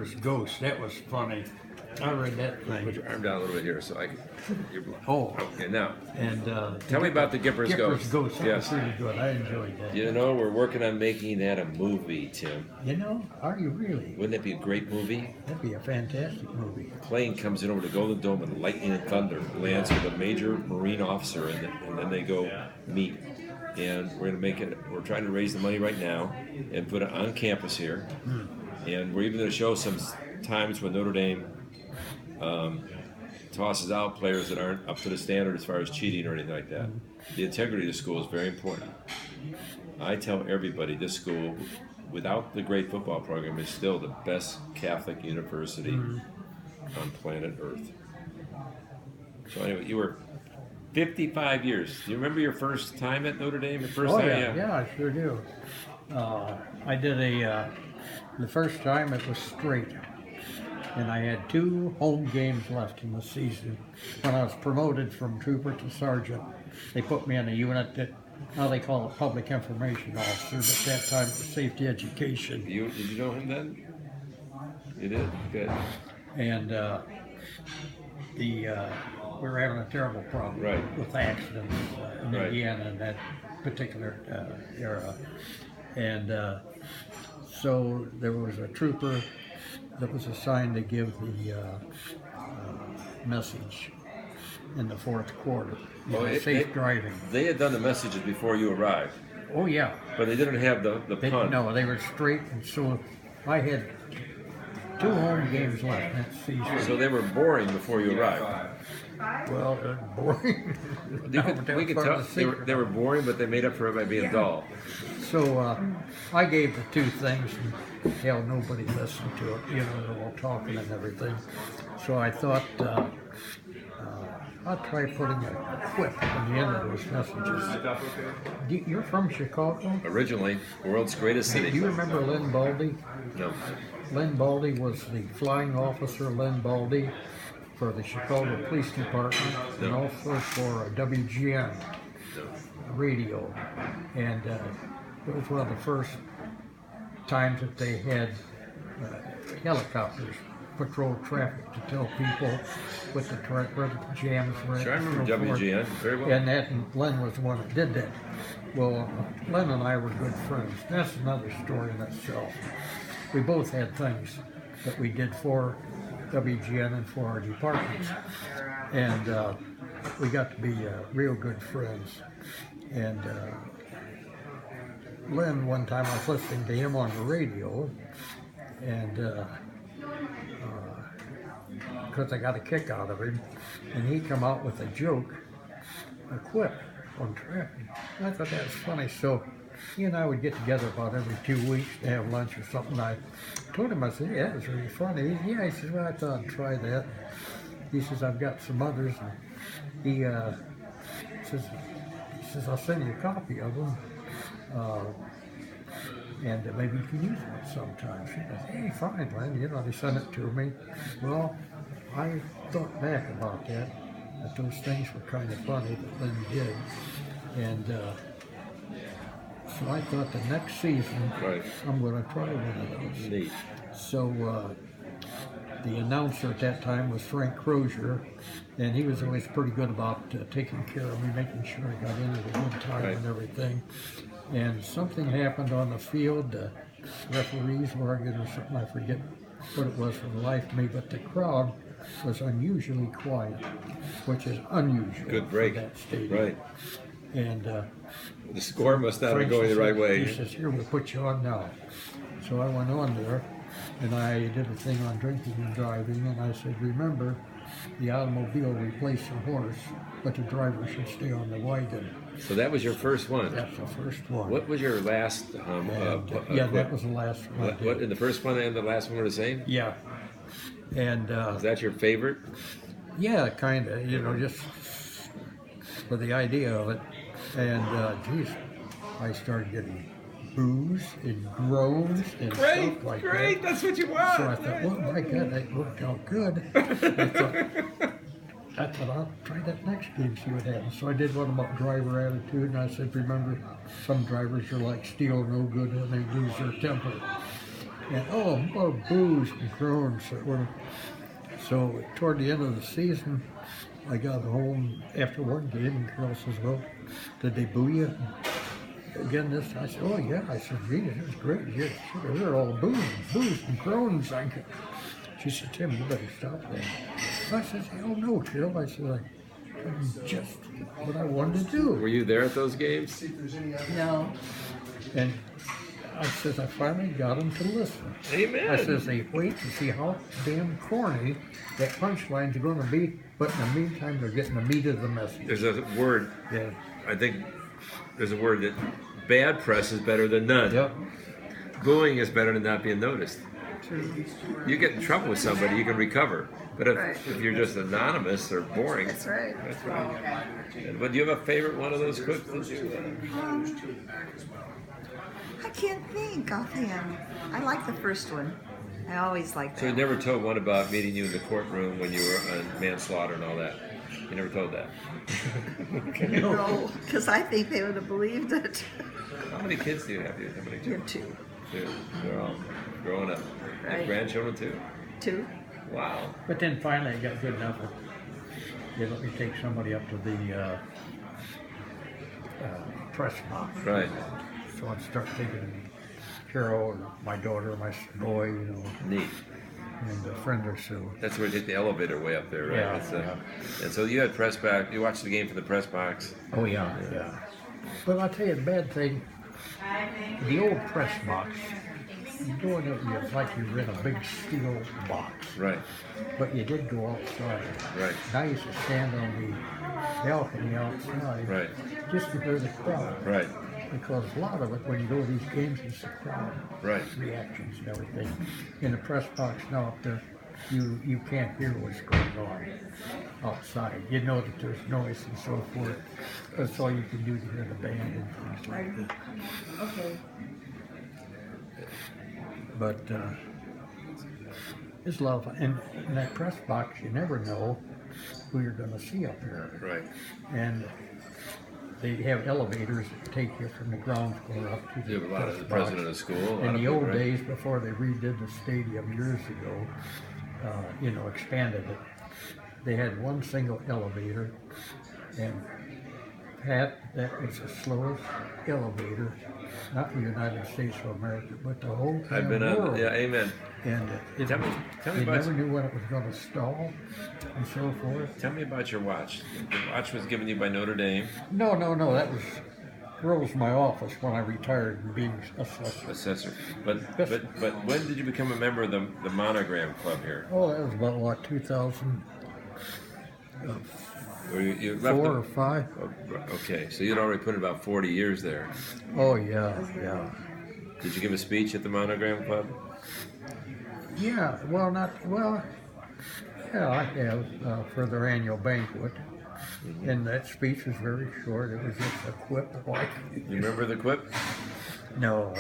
Gipper's Ghost. That was funny. I read that thing. Put your arm down a little bit here so I can. Oh. Okay, now. And tell me about the Gipper's Ghost. Ghost. That Yes. was really good. I enjoyed that. You know, we're working on making that a movie, Tim. You know, are you really? Wouldn't that be a great movie? That'd be a fantastic movie. A plane comes in over the Golden Dome with lightning and thunder, lands with a major Marine officer, and then they go meet. And we're going to make it. We're trying to raise the money right now and put it on campus here. And we're even going to show some times when Notre Dame tosses out players that aren't up to the standard as far as cheating or anything like that. The integrity of the school is very important. I tell everybody this school, without the great football program, is still the best Catholic university on planet Earth. So anyway, you were 55 years. Do you remember your first time at Notre Dame? Your first time? Yeah, I sure do. I did the first time it was straight. And I had 2 home games left in the season. When I was promoted from trooper to sergeant, they put me in a unit that, now they call it public information officer, but at that time it was safety education. Did you know him then? You did? Good. And we were having a terrible problem with accidents in Indiana in that particular era. And so there was a trooper that was assigned to give the message in the 4th quarter. Safe driving. They had done the messages before you arrived. Oh yeah. But they didn't have the pun. No, they were straight, and so I had 2 home games left that season. So they were boring before you arrived. Well, boring. We could tell they were boring, but they made up for it by being dull. So I gave the 2 things, and hell, nobody listened to it. You know, they were all talking and everything. So I thought I'll try putting a quip at the end of those messages. You're from Chicago? Originally, world's greatest city. Do you remember Lynn Baldy? No. Lynn Baldy was the flying officer, Lynn Baldy, for the Chicago Police Department, and also for WGN radio. And it was one of the first times that they had helicopters patrol traffic to tell people where the jams were. Sure, I remember WGN very well. And Len was the one that did that. Well, Len and I were good friends. That's another story in itself. We both had things that we did for WGN and for our departments. And we got to be real good friends. And Len, one time I was listening to him on the radio, and because I got a kick out of him, and he come out with a joke, a quip on traffic. I thought that was funny. So he and I would get together about every 2 weeks to have lunch or something. I told him, I said, yeah, that was really funny. Yeah, he says, well, I thought I'd try that. He says, I've got some others. And he says, I'll send you a copy of them. And maybe you can use it sometime. She goes, hey, fine, Len. You know, they sent it to me. Well, I thought back about that those things were kind of funny that Len did. And so I thought the next season, I'm going to try one of those. Neat. So the announcer at that time was Frank Crozier, and he was always pretty good about taking care of me, making sure I got in at a good time and everything. And something happened on the field. The referees were arguing or something. I forget what it was for the life of me, but the crowd was unusually quiet, which is unusual for that stadium. Right. And the score must not be going the right way. He says, here, we'll put you on now. So I went on there, and I did a thing on drinking and driving, and I said, remember, the automobile replaced the horse, but the driver should stay on the wagon. So that was your first one? That's the first one. What was your last yeah, that was the last one. What, in the first one and the last one were the same? Yeah. And is that your favorite? Yeah, kind of, you know, just for the idea of it. And, geez, I started getting boos and groans and stuff like that. Great, that's what you want. So I thought, oh my God, that worked out good. I thought I'll try that next game, see what happens. So I did one about driver attitude, and I said, remember, some drivers are like steel, no good, and they lose their temper. and more boos and groans that were. So toward the end of the season, I got home after one game, and Carol says, "Well, did they boo you again this?" I said, "Oh yeah." I said, "Gee, it was great. You should have heard all the boos and groans." She said, "Tim, you better stop that." I said, "Hell no, Jill." I said, "I'm just what I wanted to do." Were you there at those games? No. And I says, I finally got them to listen. Amen. I says, they wait to see how damn corny that punchline's going to be, but in the meantime, they're getting the meat of the message. There's a word, Yeah. I think there's a word that bad press is better than none. Yep. Booing is better than not being noticed. True. You get in trouble with somebody, you can recover. But if, Right. if you're just anonymous or boring, That's right. that's right. But do you have a favorite one of those quips that you? I can't think offhand. I like the first one. I always like So you that. never told one about meeting you in the courtroom when you were on manslaughter and all that. You never told that. No, because I think they would have believed it. How many kids do you have? How many You have two. Two. They're all growing up. You have Right. grandchildren too. Two? Wow. But then finally, it got good enough. They let me take somebody up to the press box. Right. So I'd start taking Carol, and my daughter, my boy, Neat. and a friend or so. That's where you take the elevator way up there, right? Yeah, And so you had press box. You watched the game from the press box. Oh yeah. But I'll tell you the bad thing, the old press box, doing it was like you were in a big steel box, Right. but you did go outside. Right. And I used to stand on the balcony outside, Right. just to hear the crowd. Right. Because a lot of it, when you go to these games, is the crowd Right. reactions and everything. In the press box now up there, you can't hear what's going on outside. You know that there's noise and so forth. That's all you can do to hear the band and things like that. Okay. But it's a lot of fun. And in that press box, you never know who you're going to see up there. Right. And they have elevators that take you from the ground floor up to You the have a lot press of the box. president of the school. A lot In of the people, old right? days, before they redid the stadium years ago, expanded it, they had one single elevator, and Pat, that was the slowest elevator, not in the United States of America, but the whole I've been damn on. world. Yeah. Amen. And Tell me they about- never knew when it was going to stall, and so forth. Tell me about your watch. The watch was given you by Notre Dame. No, that was my office when I retired from being assessor. Assessor. But when did you become a member of the Monogram Club here? Oh, that was about what, 2004 Or you left or the, 5? okay, so you'd already put in about 40 years there. Oh yeah. Did you give a speech at the Monogram Club? Yeah, yeah, I have for their annual banquet. And that speech was very short. It was just a quip like. You remember the quip? No.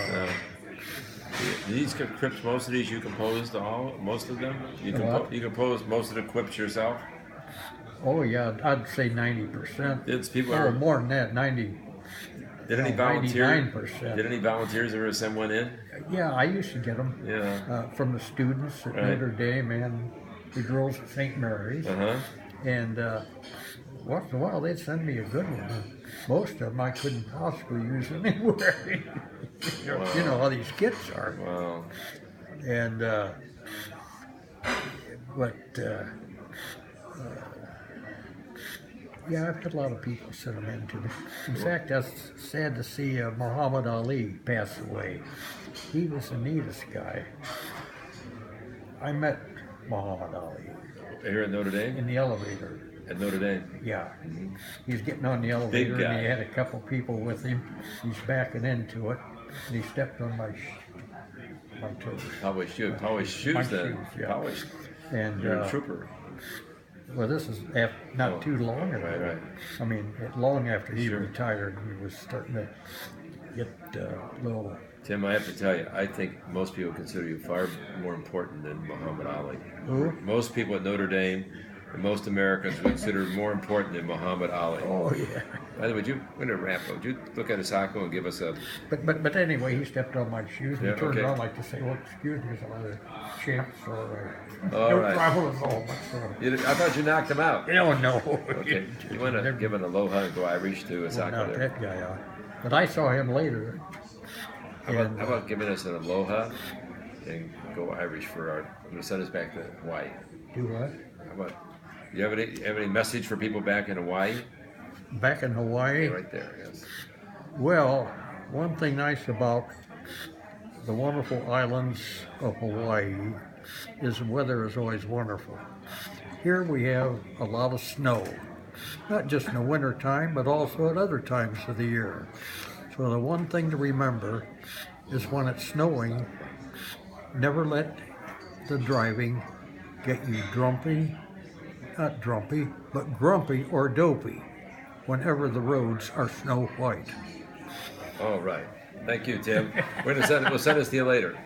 These quips, most of these you composed most of them? You composed most of the quips yourself? Oh yeah, I'd say 90%. It's people Oh, are, more than that, 90. did any 99%. Did any volunteers ever send one in? Yeah, I used to get them Yeah. from the students at Right. Notre Dame and the girls at St. Mary's. Uh-huh. And once in a while, they'd send me a good one. Most of them I couldn't possibly use anywhere. You know how these kids are. Wow. And, yeah, I've had a lot of people send them in to me. In fact, that's sad to see Muhammad Ali pass away. He was the neatest guy. I met Muhammad Ali Here at Notre Dame? in the elevator. At Notre Dame. Yeah. He was getting on the elevator guy. and he had a couple people with him. He's backing into it and he stepped on my toes. Polished shoes My then. shoes, yeah. Polished. And You're a trooper. well, this is not too long ago. Right. I mean, long after he Sure. retired, he was starting to get a little. Tim, I have to tell you, I think most people consider you far more important than Muhammad Ali. Who? Most people at Notre Dame and most Americans consider more important than Muhammad Ali. Oh yeah. By the way, we're gonna wrap up. Would you look at his soccer and give us a? But anyway, he stepped on my shoes and Yeah, he turned okay. around like to say, "Well, excuse me, some other champs or All no right. problem at all." I thought you knocked him out. Oh no. Okay. You want to give an aloha and go Irish to a Well, soccer not there? that guy out. But I saw him later. How about giving us an aloha and go Irish for our? I'm gonna send us back to Hawaii. Do what? How about? You have any message for people back in Hawaii? Back in Hawaii. Right there. Yes. Well, one thing nice about the wonderful islands of Hawaii is the weather is always wonderful. Here we have a lot of snow, not just in the winter time, but also at other times of the year. So the one thing to remember is when it's snowing, never let the driving get you not drumpy, but grumpy or dopey whenever the roads are snow white. All right. Thank you, Tim. We'll send this to you later.